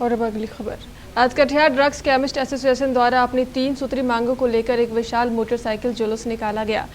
और अब अगली खबर। आज कटिहार ड्रग्स केमिस्ट एसोसिएशन द्वारा अपनी 3 सूत्री मांगों को लेकर एक विशाल मोटरसाइकिल जुलूस निकाला गया।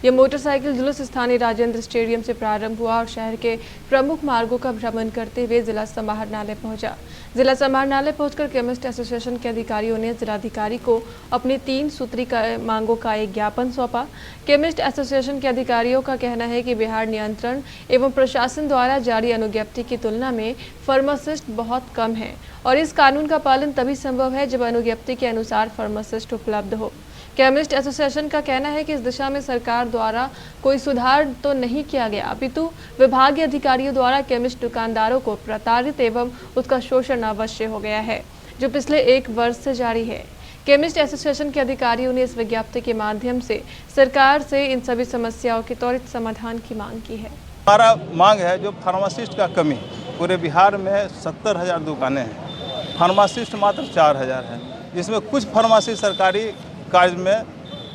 यह मोटरसाइकिल जुलूस स्थानीय राजेंद्र स्टेडियम से प्रारंभ हुआ और शहर के प्रमुख मार्गों का भ्रमण करते हुए जिला समाहरणालय पहुंचा। जिला समाहरणालय पहुंचकर केमिस्ट एसोसिएशन के अधिकारियों ने जिलाधिकारी को अपनी 3 सूत्री मांगों का एक ज्ञापन सौंपा। केमिस्ट एसोसिएशन के अधिकारियों का कहना है कि बिहार नियंत्रण एवं प्रशासन द्वारा जारी अनुज्ञप्ति की तुलना में फार्मासिस्ट बहुत कम है और इस कानून का पालन तभी संभव है जब अनुज्ञप्ति के अनुसार फार्मासिस्ट उपलब्ध हो। केमिस्ट एसोसिएशन का कहना है कि इस दिशा में सरकार द्वारा कोई सुधार तो नहीं किया गया, अपितु विभागीय अधिकारियों द्वारा केमिस्ट दुकानदारों को प्रताड़ित एवं उसका शोषण अवश्य हो गया है, जो पिछले 1 वर्ष से जारी है। केमिस्ट एसोसिएशन के अधिकारियों ने इस विज्ञप्ति के माध्यम से सरकार से इन सभी समस्याओं के त्वरित समाधान की मांग की है। हमारा मांग है जो फार्मासिस्ट का कमी, पूरे बिहार में 70,000 दुकानें हैं, फार्मासिस्ट मात्र 4,000 है, जिसमें कुछ फार्मासिस्ट सरकारी कार्य में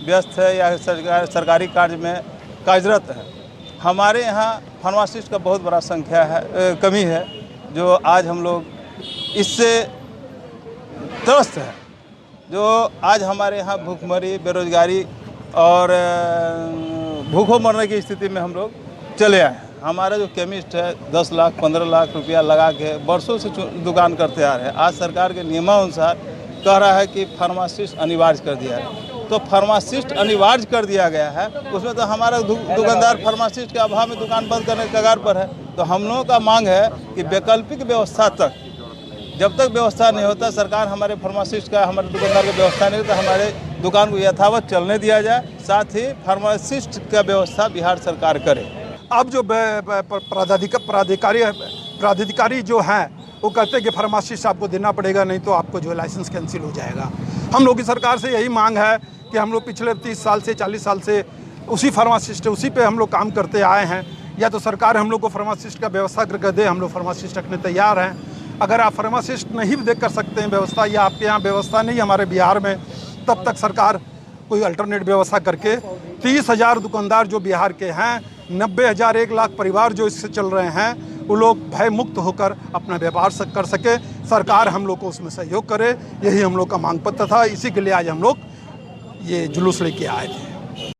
व्यस्त है या सरकारी कार्य में कार्यरत है। हमारे यहाँ फार्मासिस्ट का बहुत बड़ा संख्या है, कमी है, जो आज हम लोग इससे त्रस्त है। जो आज हमारे यहाँ भूखमरी, बेरोजगारी और भूखों मरने की स्थिति में हम लोग चले आए हैं। हमारा जो केमिस्ट है 10 लाख 15 लाख रुपया लगा के वर्षों से दुकान करते आ रहे हैं। आज सरकार के नियमानुसार कह रहा है कि फार्मासिस्ट अनिवार्य कर दिया है, तो फार्मासिस्ट अनिवार्य कर दिया गया है, उसमें तो हमारा दुकानदार फार्मासिस्ट के अभाव में दुकान बंद करने के कगार पर है। तो हम लोगों का मांग है कि वैकल्पिक व्यवस्था तक, जब तक व्यवस्था नहीं होता, सरकार हमारे फार्मासिस्ट का, हमारे दुकानदार का व्यवस्था नहीं होता, हमारे दुकान को यथावत चलने दिया जाए, साथ ही फार्मासिस्ट का व्यवस्था बिहार सरकार करे। अब जो प्राधिकारी जो हैं वो कहते हैं कि फार्मासिस्ट आपको देना पड़ेगा, नहीं तो आपको जो है लाइसेंस कैंसिल हो जाएगा। हम लोग की सरकार से यही मांग है कि हम लोग पिछले 30 साल से 40 साल से उसी फार्मासिस्ट, उसी पे हम लोग काम करते आए हैं। या तो सरकार हम लोग को फार्मासिस्ट का व्यवस्था करके दे, हम लोग फार्मासिस्ट रखने तैयार हैं। अगर आप फार्मासिस्ट नहीं भी देख कर सकते हैं व्यवस्था, या आपके यहाँ व्यवस्था नहीं हमारे बिहार में, तब तक सरकार कोई अल्टरनेट व्यवस्था करके 30,000 दुकानदार जो बिहार के हैं, 90,000 1 लाख परिवार जो इससे चल रहे हैं, वो लोग भय मुक्त होकर अपना व्यापार कर सके। सरकार हम लोग को उसमें सहयोग करे, यही हम लोग का मांग पत्र था। इसी के लिए आज हम लोग ये जुलूस लेके आए थे।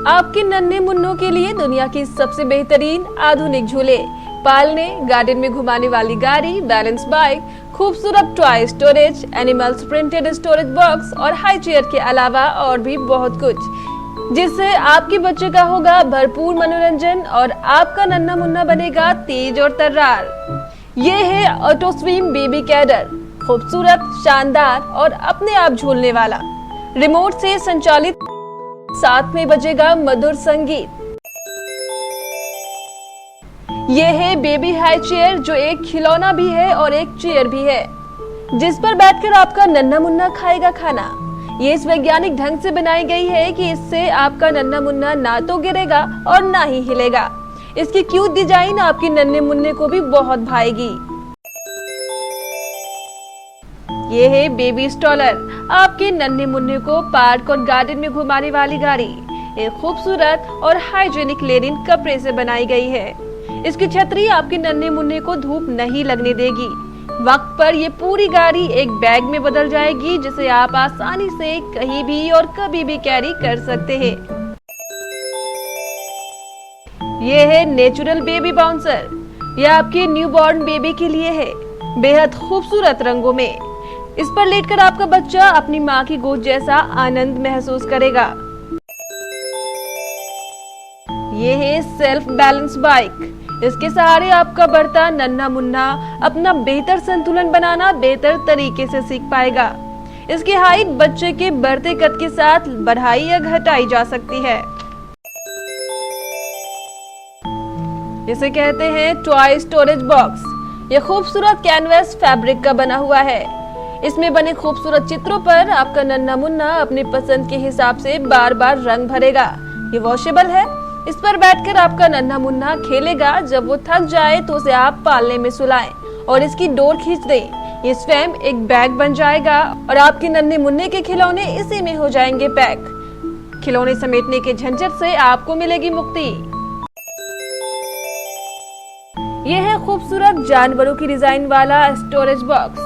आपके नन्हे मुन्नों के लिए दुनिया की सबसे बेहतरीन आधुनिक झूले, पालने, गार्डन में घुमाने वाली गाड़ी, बैलेंस बाइक, खूबसूरत toy storage, animals printed storage box और हाई चेयर के अलावा और भी बहुत कुछ, जिससे आपके बच्चे का होगा भरपूर मनोरंजन और आपका नन्हा मुन्ना बनेगा तेज और तर्रार। ये है ऑटो स्विंग बेबी कैडर, खूबसूरत, शानदार और अपने आप झूलने वाला, रिमोट से संचालित, साथ में बजेगा मधुर संगीत। ये है बेबी हाई चेयर, जो एक खिलौना भी है और एक चेयर भी है, जिस पर बैठकर आपका नन्हा मुन्ना खाएगा खाना। ये इस वैज्ञानिक ढंग से बनाई गई है कि इससे आपका नन्हा मुन्ना ना तो गिरेगा और ना ही हिलेगा। इसकी क्यूट डिजाइन आपके नन्हे मुन्ने को भी बहुत भाएगी। ये है बेबी स्टॉलर, आपके नन्हे मुन्ने को पार्क और गार्डन में घुमाने वाली गाड़ी। एक खूबसूरत और हाइजीनिक लेनिन कपड़े से बनाई गई है। इसकी छतरी आपके नन्हे मुन्ने को धूप नहीं लगने देगी। वक्त पर ये पूरी गाड़ी एक बैग में बदल जाएगी, जिसे आप आसानी से कहीं भी और कभी भी कैरी कर सकते हैं। ये है नेचुरल बेबी बाउंसर, यह आपके न्यूबॉर्न बेबी के लिए है, बेहद खूबसूरत रंगों में। इस पर लेटकर आपका बच्चा अपनी माँ की गोद जैसा आनंद महसूस करेगा। ये है सेल्फ बैलेंस बाइक, इसके सहारे आपका बढ़ता नन्हा मुन्ना अपना बेहतर संतुलन बनाना बेहतर तरीके से सीख पाएगा। इसकी हाइट बच्चे के बढ़ते कद के साथ बढ़ाई या घटाई जा सकती है। इसे कहते हैं टॉय स्टोरेज बॉक्स। यह खूबसूरत कैनवस फैब्रिक का बना हुआ है। इसमें बने खूबसूरत चित्रों पर आपका नन्हा मुन्ना अपनी पसंद के हिसाब से बार बार रंग भरेगा। ये वॉशेबल है, इस पर बैठकर आपका नन्हा मुन्ना खेलेगा, जब वो थक जाए तो उसे आप पालने में सुलाएं और इसकी डोर खींच दें। ये स्वयं एक बैग बन जाएगा और आपके नन्हे मुन्ने के खिलौने इसी में हो जाएंगे पैक। खिलौने समेटने के झंझट से आपको मिलेगी मुक्ति। यह है खूबसूरत जानवरों की डिजाइन वाला स्टोरेज बॉक्स।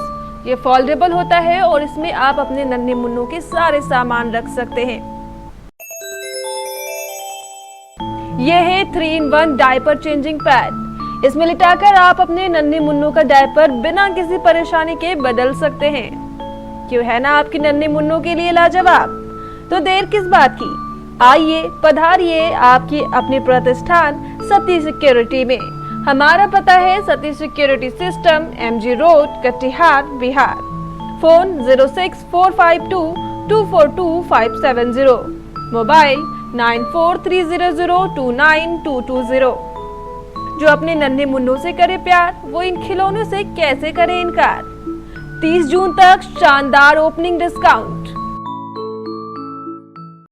ये फोल्डेबल होता है और इसमें आप अपने नन्हे मुन्नों के सारे सामान रख सकते हैं। यह है 3-in-1 डायपर चेंजिंग पैड। इसमें लिटाकर आप अपने नन्हे मुन्नों का डायपर बिना किसी परेशानी के बदल सकते हैं। क्यों है ना आपके नन्हे मुन्नों के लिए लाजवाब? तो देर किस बात की, आइए पधारिए आपकी अपने प्रतिष्ठान सती सिक्योरिटी में। हमारा पता है Sati security system, MG road, Katihar, Bihar. Phone 06452242570, mobile 9430029220। जो अपने नन्हे मुन्नों से करे प्यार, वो इन खिलौनों से कैसे करे इनकार। 30 जून तक शानदार ओपनिंग डिस्काउंट।